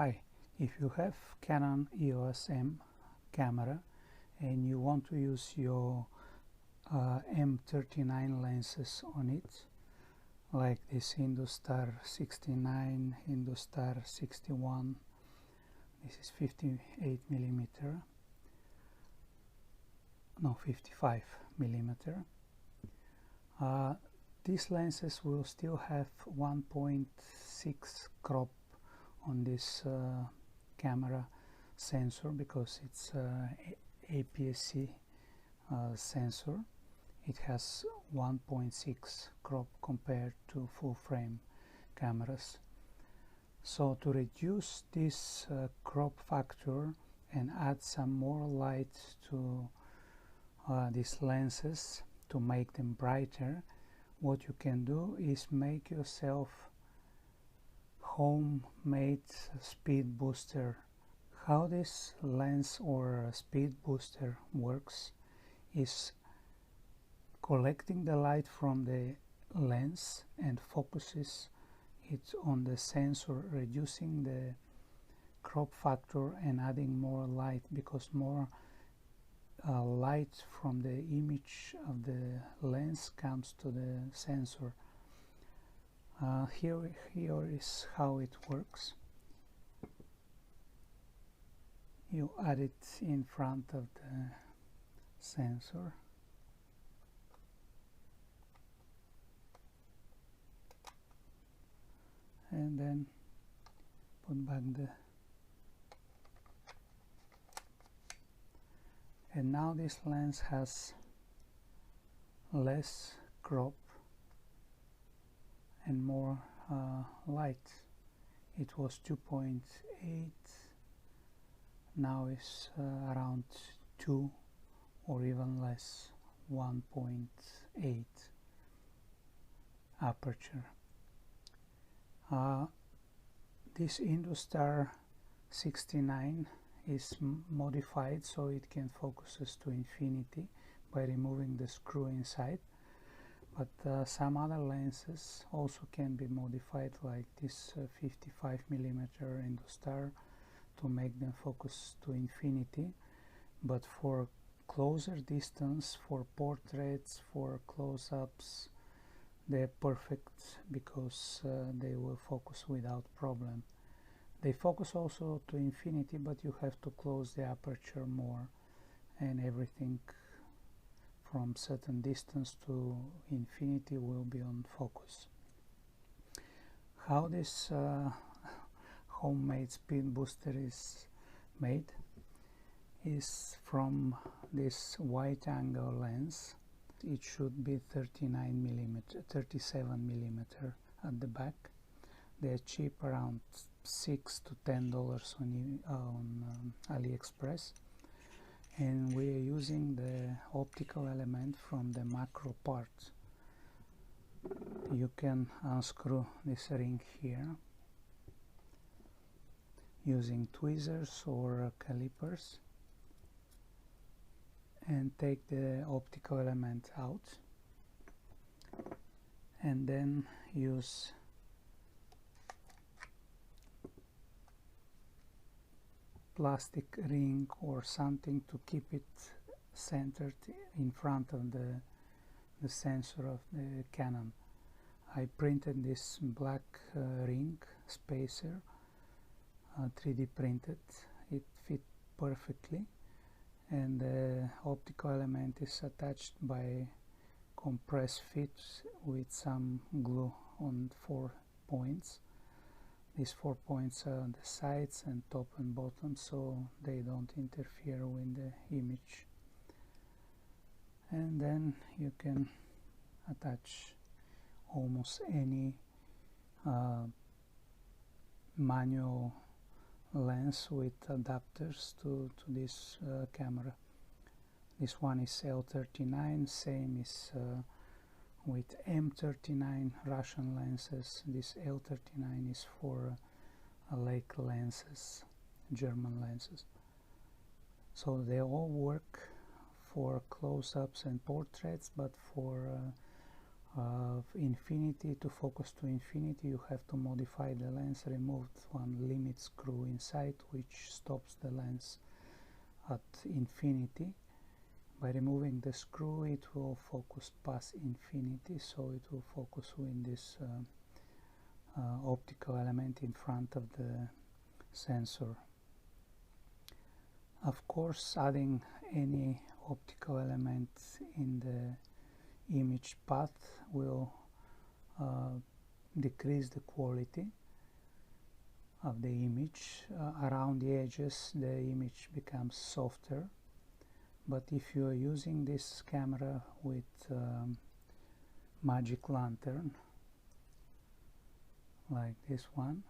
Hi, if you have Canon EOS M camera and you want to use your M39 lenses on it, like this Indostar 69, Indostar 61, this is 58 millimeter, no 55 millimeter. These lenses will still have 1.6 crop on this camera sensor because it's APS-C sensor. It has 1.6 crop compared to full frame cameras. So to reduce this crop factor and add some more light to these lenses to make them brighter, what you can do is make yourself homemade speed booster. How this lens or speed booster works is collecting the light from the lens and focuses it on the sensor, reducing the crop factor and adding more light, because more light from the image of the lens comes to the sensor. Here is how it works. You add it in front of the sensor, and then put back the, and now this lens has less crop and more light. It was 2.8, now it's around 2 or even less, 1.8 aperture. This Indostar 69 is modified so it can focus to infinity by removing the screw inside, but some other lenses also can be modified, like this 55 millimeter Indostar, to make them focus to infinity. But for closer distance, for portraits, for close-ups, they're perfect because they will focus without problem. They focus also to infinity, but you have to close the aperture more, and everything from certain distance to infinity will be on focus. How this homemade speed booster is made is from this wide angle lens. It should be 39 millimeter, 37 millimeter at the back. They're cheap, around $6 to $10 on Aliexpress, and we are using the optical element from the macro part. You can unscrew this ring here using tweezers or calipers and take the optical element out, and then use plastic ring or something to keep it centered in front of the sensor of the Canon. I printed this black ring spacer, 3D printed. It fit perfectly, and the optical element is attached by compressed fit with some glue on 4 points. These 4 points are on the sides and top and bottom, so they don't interfere with the image. And then you can attach almost any manual lens with adapters to this camera. This one is L39, same is with M39 Russian lenses. This L39 is for lake lenses, German lenses. So they all work for close-ups and portraits, but for infinity. To focus to infinity, you have to modify the lens. Remove one limit screw inside, which stops the lens at infinity. By removing the screw, it will focus past infinity, so it will focus with this optical element in front of the sensor. Of course, adding any optical element in the image path will decrease the quality of the image. Around the edges, the image becomes softer. But if you are using this camera with magic lantern, like this one,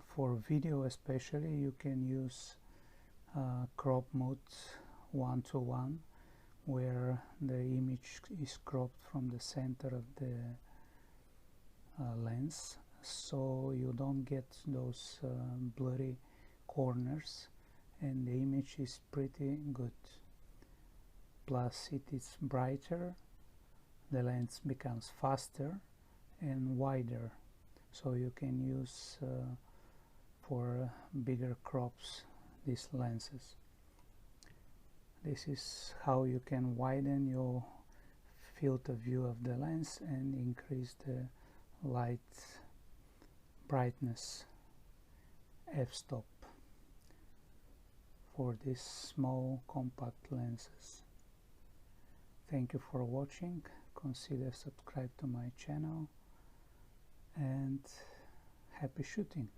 for video especially, you can use crop mode 1:1, where the image is cropped from the center of the lens, so you don't get those blurry corners, and the image is pretty good. Plus it is brighter, the lens becomes faster and wider, so you can use for bigger crops these lenses. This is how you can widen your field of view of the lens and increase the light brightness f-stop for these small compact lenses. Thank you for watching. Consider subscribe to my channel, and happy shooting.